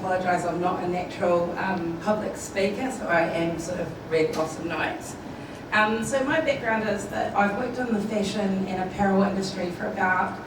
apologise, I'm not a natural public speaker, so I am sort of read lots of notes. So my background is that I've worked in the fashion and apparel industry for about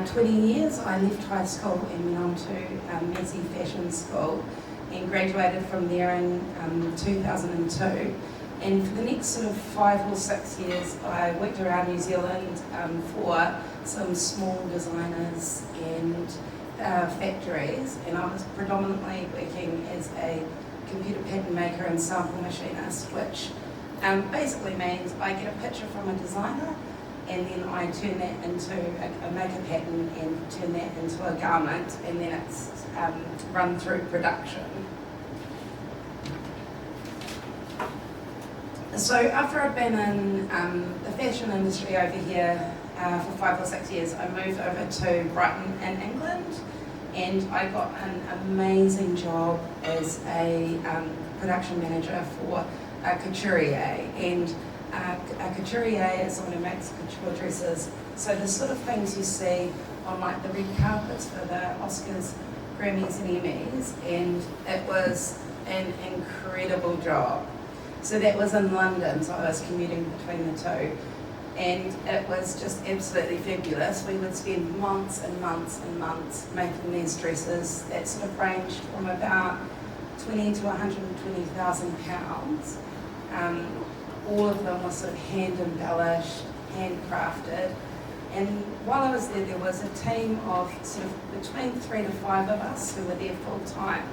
20 years. I left high school and went on to Massey Fashion School and graduated from there in 2002. And for the next sort of 5 or 6 years, I worked around New Zealand for some small designers and factories, and I was predominantly working as a computer pattern maker and sample machinist, which basically means I get a picture from a designer and then I turn that into a make a pattern and turn that into a garment, and then it's run through production. So after I'd been in the fashion industry over here for 5 or 6 years, I moved over to Brighton in England, and I got an amazing job as a production manager for a couturier. And a couturier is someone who makes couture dresses. So the sort of things you see on like the red carpets for the Oscars, Grammys and Emmys, and it was an incredible job. So that was in London, so I was commuting between the two, and it was just absolutely fabulous. We would spend months and months and months making these dresses that sort of ranged from about 20 to 120,000 pounds. All of them were sort of hand embellished, handcrafted, and while I was there was a team of sort of between 3 to 5 of us who were there full time.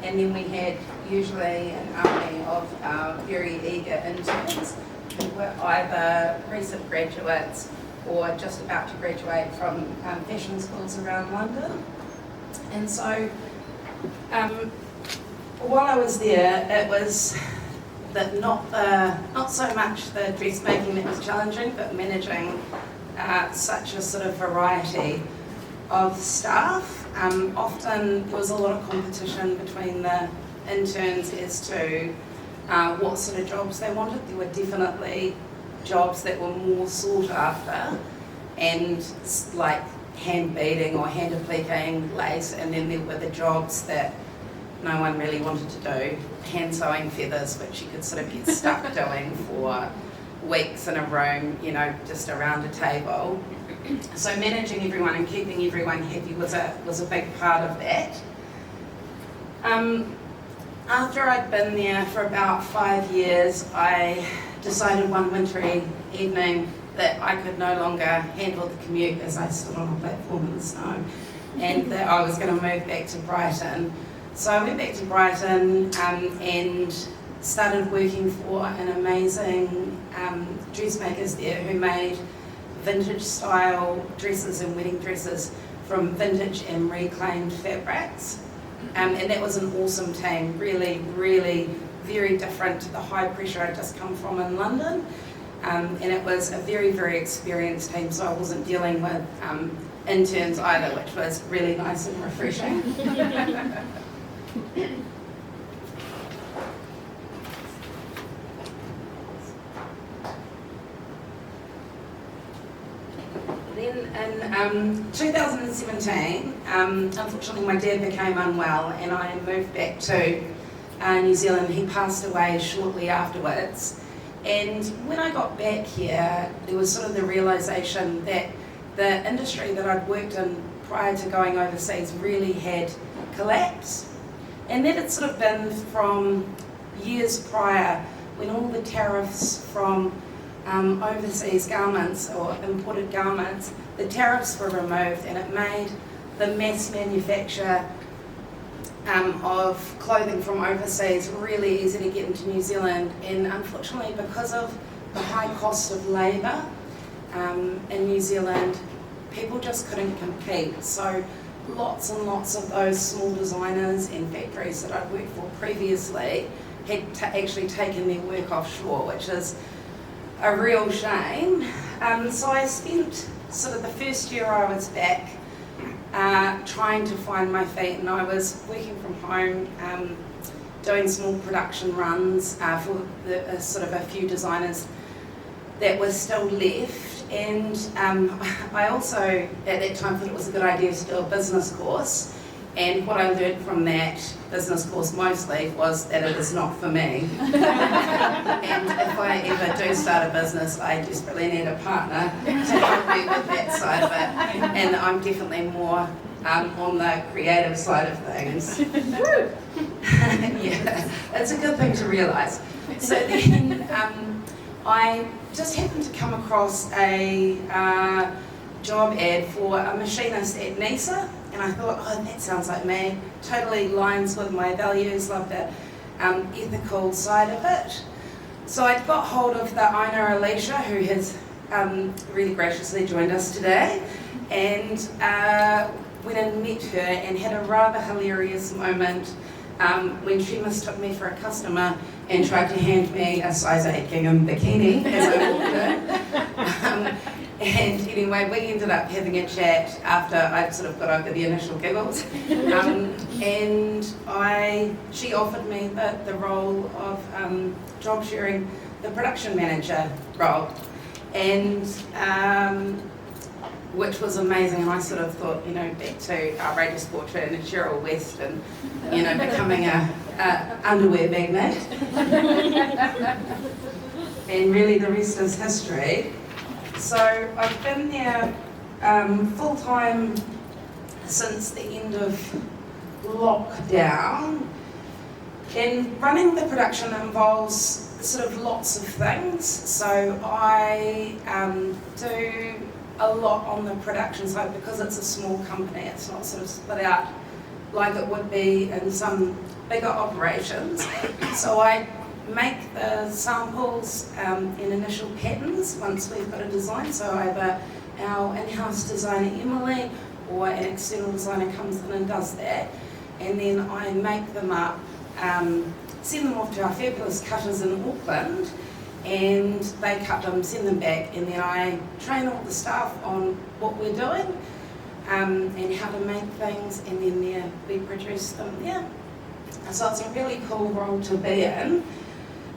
And then we had usually an army of very eager interns who were either recent graduates or just about to graduate from fashion schools around London. And so while I was there, it was that not so much the dressmaking that was challenging, but managing such a sort of variety of staff. Often there was a lot of competition between the interns as to what sort of jobs they wanted. There were definitely jobs that were more sought after, and like hand beading or hand appliquing lace, and then there were the jobs that no one really wanted to do, hand sewing feathers, which you could sort of get stuck doing for weeks in a room, you know, just around a table. So managing everyone and keeping everyone happy was a big part of that. After I'd been there for about 5 years, I decided one wintry evening that I could no longer handle the commute as I stood on a platform in the snow, and that I was going to move back to Brighton. So I went back to Brighton and started working for an amazing dressmakers there who made vintage style dresses and wedding dresses from vintage and reclaimed fabrics. And that was an awesome team, really, really very different to the high pressure I'd just come from in London. And it was a very, very experienced team, so I wasn't dealing with interns either, which was really nice and refreshing. Then in 2017, unfortunately my dad became unwell and I moved back to New Zealand. He passed away shortly afterwards. And when I got back here, there was sort of the realisation that the industry that I'd worked in prior to going overseas really had collapsed. And that had sort of been from years prior, when all the tariffs from overseas garments or imported garments, the tariffs were removed, and it made the mass manufacture of clothing from overseas really easy to get into New Zealand. And unfortunately, because of the high cost of labour in New Zealand, people just couldn't compete. So lots and lots of those small designers and factories that I'd worked for previously had actually taken their work offshore, which is a real shame. So I spent sort of the first year I was back trying to find my feet, and I was working from home doing small production runs for sort of a few designers that were still left. And I also at that time thought it was a good idea to do a business course, And what I learned from that business course mostly was that it is not for me. And if I ever do start a business, I desperately need a partner to help me with that side of it. And I'm definitely more on the creative side of things. Yeah, it's a good thing to realise. So then I just happened to come across a job ad for a machinist at NISA, and I thought, oh, that sounds like me, totally aligns with my values, love the ethical side of it. So I got hold of the owner, Alicia, who has really graciously joined us today, and went and met her and had a rather hilarious moment when she mistook me for a customer and tried to hand me a size 8 gingham bikini as I walked in. And anyway, we ended up having a chat after I'd sort of got over the initial giggles. And she offered me the role of job sharing the production manager role. And which was amazing, and I sort of thought, you know, back to Outrageous Fortune and Cheryl West and, you know, becoming a underwear magnate. And really the rest is history. So I've been there full-time since the end of lockdown, and running the production involves sort of lots of things. So I do a lot on the production side because it's a small company. It's not sort of split out like it would be in some bigger operations. So I make the samples and initial patterns once we've got a design. So either our in-house designer Emily or an external designer comes in and does that, and then I make them up, send them off to our fabulous cutters in Auckland, and they cut them, send them back, and then I train all the staff on what we're doing and how to make things, and then we produce them there. So it's a really cool role to be in.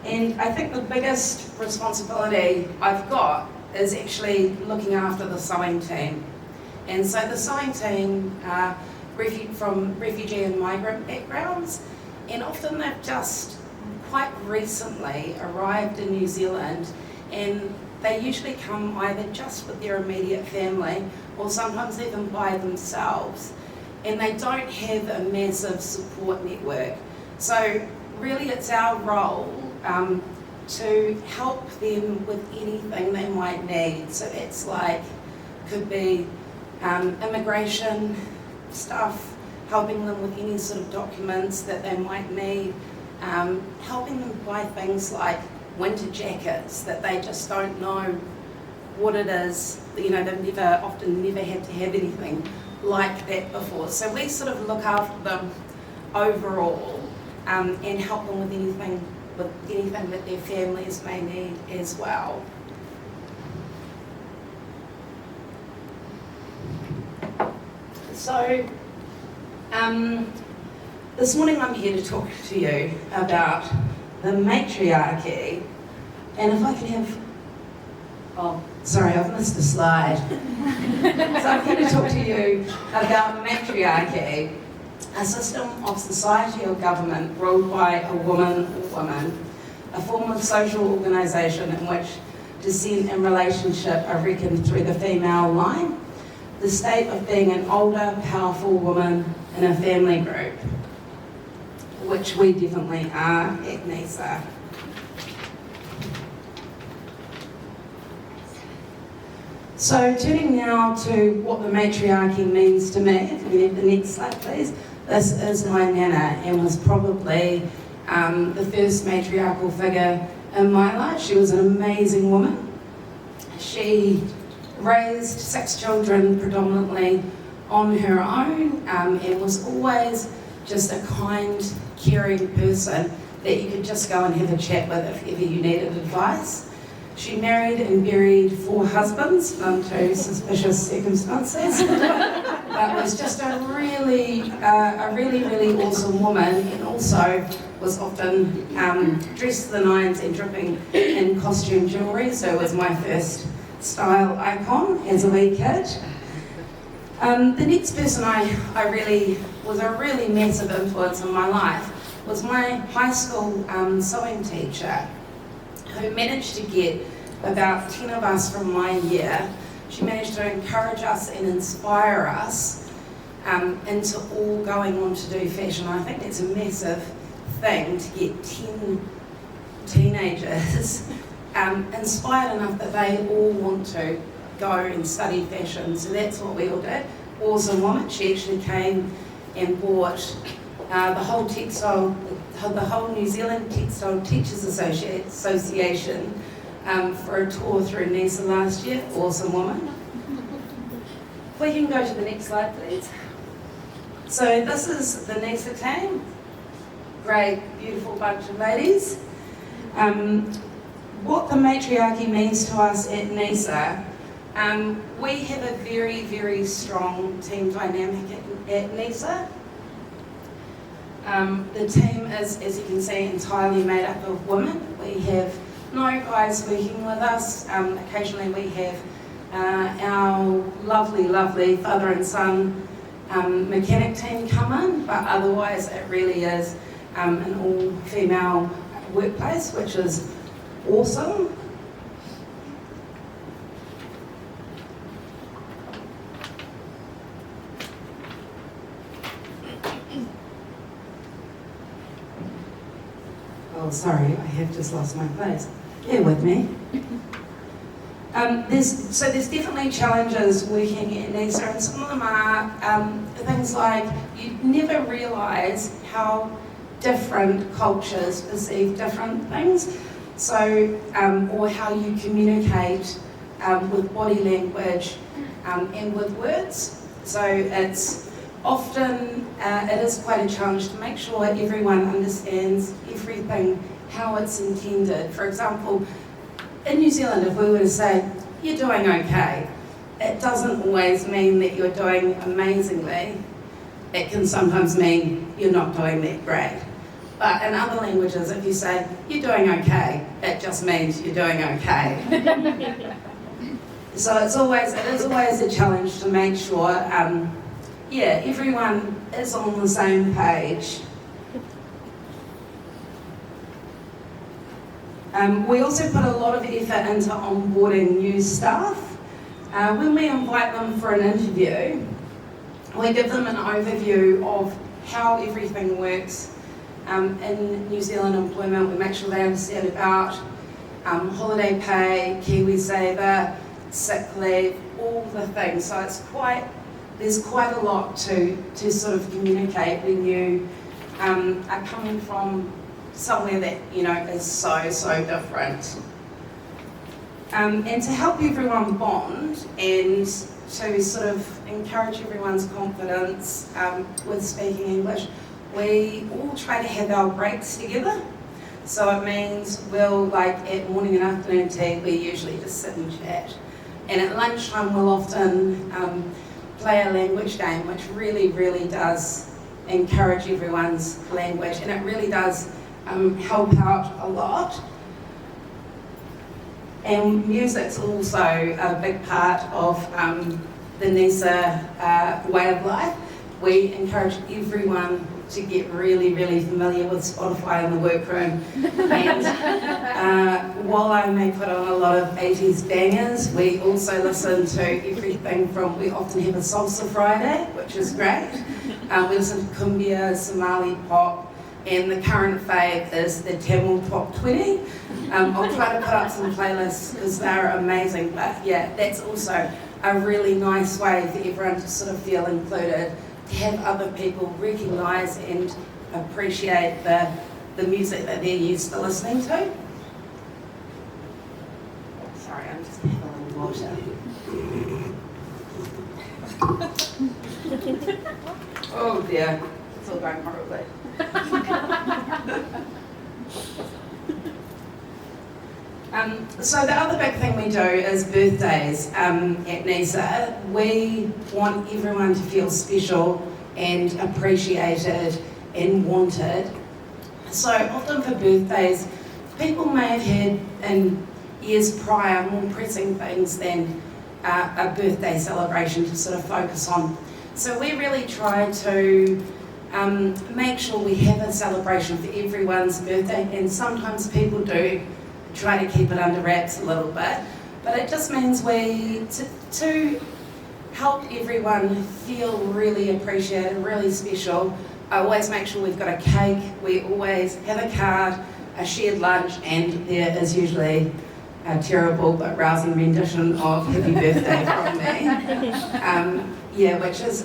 And I think the biggest responsibility I've got is actually looking after the sewing team. And so the sewing team are from refugee and migrant backgrounds, and often they've just quite recently arrived in New Zealand, and they usually come either just with their immediate family or sometimes even by themselves, and they don't have a massive support network. So really it's our role to help them with anything they might need. So that's like, could be immigration stuff, helping them with any sort of documents that they might need, helping them buy things like winter jackets that they just don't know what it is. You know, they've often never had to have anything like that before. So we sort of look after them overall and help them with anything that their families may need as well. So this morning I'm here to talk to you about the matriarchy, and if I can have, oh sorry, I've missed a slide. So I'm here to talk to you about matriarchy, a system of society or government ruled by a woman or women, a form of social organisation in which descent and relationship are reckoned through the female line, the state of being an older, powerful woman in a family group, which we definitely are at NISA. So turning now to what the matriarchy means to me, if we have the next slide please. This is my nana, and was probably the first matriarchal figure in my life. She was an amazing woman. She raised 6 children predominantly on her own, and was always just a kind, caring person that you could just go and have a chat with if ever you needed advice. She married and buried 4 husbands, none too suspicious circumstances, but was just a really awesome woman, and also was often dressed to the nines and dripping in costume jewellery, so it was my first style icon as a wee kid. The next person was a really massive influence in my life was my high school sewing teacher, who managed to get about 10 of us from my year. She managed to encourage us and inspire us into all going on to do fashion. I think it's a massive thing to get 10 teenagers inspired enough that they all want to go and study fashion. So that's what we all did. Awesome woman. She actually came and bought the whole New Zealand Textile Teachers Association for a tour through NISA last year. Awesome woman. If we can go to the next slide, please. So this is the NISA team. Great, beautiful bunch of ladies. What the matriarchy means to us at NISA, we have a very, very strong team dynamic at NISA. The team is, as you can see, entirely made up of women. We have no guys working with us. Occasionally we have our lovely, lovely father and son mechanic team come in, but otherwise it really is an all-female workplace, which is awesome. Oh, sorry, I have just lost my place. Bear with me. There's definitely challenges working at NISA, and some of them are things like you never realise how different cultures perceive different things. So, or how you communicate with body language and with words. So it's often, it is quite a challenge to make sure everyone understands everything how it's intended. For example, in New Zealand, if we were to say, you're doing okay, it doesn't always mean that you're doing amazingly. It can sometimes mean you're not doing that great. But in other languages, if you say, you're doing okay, it just means you're doing okay. So it is always a challenge to make sure, everyone is on the same page. We also put a lot of effort into onboarding new staff. When we invite them for an interview, we give them an overview of how everything works in New Zealand employment. We make sure they understand about holiday pay, KiwiSaver, sick leave, all the things. So there's quite a lot to sort of communicate when you are coming from somewhere that is so different. And to help everyone bond and to sort of encourage everyone's confidence with speaking English, we all try to have our breaks together. So it means at morning and afternoon tea, we usually just sit and chat. And at lunchtime, we'll often play a language game, which really, really does encourage everyone's language, and it really does help out a lot. And music's also a big part of the NISA way of life. We encourage everyone to get really, really familiar with Spotify in the workroom. And while I may put on a lot of 80s bangers, we also listen to everything from, we often have a Salsa Friday, which is great. We listen to cumbia, Somali pop, and the current fave is the Tamil Top 20. I'll try to put up some playlists because they're amazing, but yeah, that's also a really nice way for everyone to sort of feel included, to have other people recognise and appreciate the music that they're used to listening to. Sorry, I'm just having water. Oh dear, it's all going horribly. So the other big thing we do is birthdays at NISA. We want everyone to feel special and appreciated and wanted. So often for birthdays, people may have had in years prior more pressing things than a birthday celebration to sort of focus on. So we really try to make sure we have a celebration for everyone's birthday, and sometimes people do try to keep it under wraps a little bit, but it just means to help everyone feel really appreciated, really special. I always make sure we've got a cake, we always have a card, a shared lunch, and there is usually a terrible but rousing rendition of Happy Birthday from me. Which is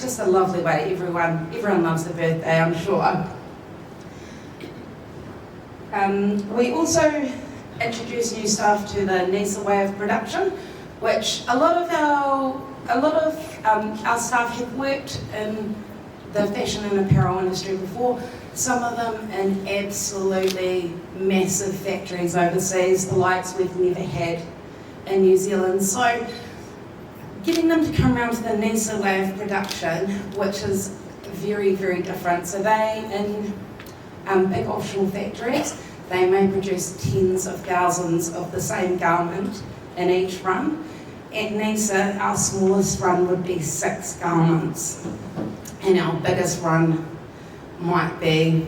just a lovely way. Everyone loves a birthday, I'm sure. We also introduce new staff to the NISA way of production, which a lot of our staff have worked in the fashion and apparel industry before. Some of them in absolutely massive factories overseas, the likes we've never had in New Zealand. So getting them to come around to the NISA way of production, which is very, very different. So they, in big offshore factories, they may produce tens of thousands of the same garment in each run. At NISA, our smallest run would be 6 garments, and our biggest run might be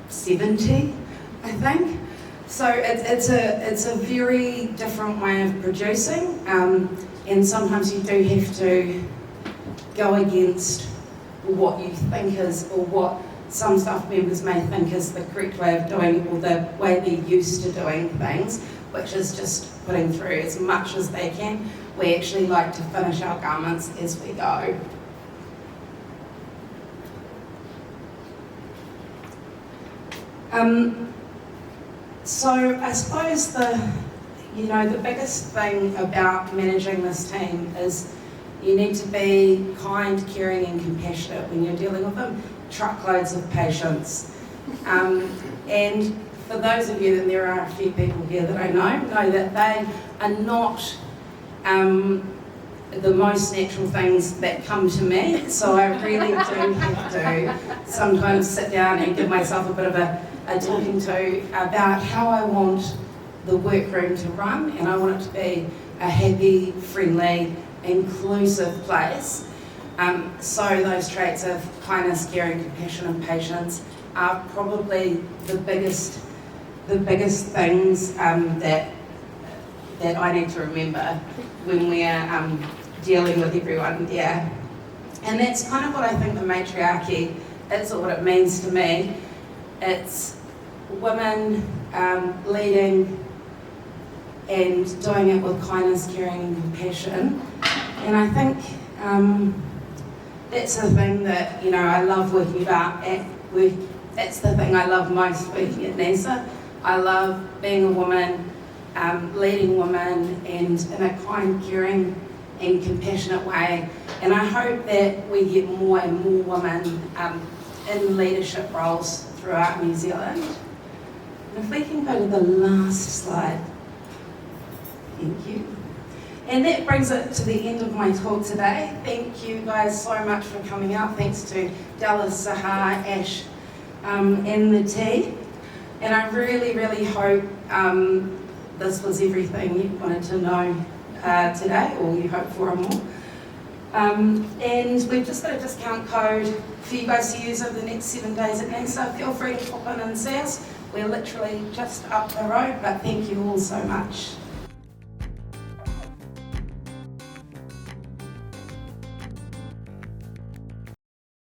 70, I think. So it's a very different way of producing, and sometimes you do have to go against what you think is, or what some staff members may think is the correct way of doing, or the way they're used to doing things, which is just putting through as much as they can. We actually like to finish our garments as we go. So I suppose the biggest thing about managing this team is you need to be kind, caring and compassionate when you're dealing with them. Truckloads of patience. And for those of you, and there are a few people here that I know that they are not the most natural things that come to me. So I really do have to sometimes sit down and give myself a bit of a talking to about how I want the workroom to run, and I want it to be a happy, friendly, inclusive place. So those traits of kindness, caring, compassion and patience are probably the biggest things that I need to remember when we are dealing with everyone there. And that's kind of what I think the matriarchy is, or what it means to me. It's women leading and doing it with kindness, caring and compassion. And I think that's the thing that I love working about at work. That's the thing I love most working at NISA. I love being a woman, leading women, and in a kind, caring and compassionate way. And I hope that we get more and more women in leadership roles throughout New Zealand. And if we can go to the last slide. Thank you. And that brings it to the end of my talk today. Thank you guys so much for coming out. Thanks to Dallas, Sahar, Ash, and the team. And I really, really hope this was everything you wanted to know today, or you hope for more. And we've just got a discount code for you guys to use over the next 7 days at NISA. Feel free to pop in and see us. We're literally just up the road, but thank you all so much.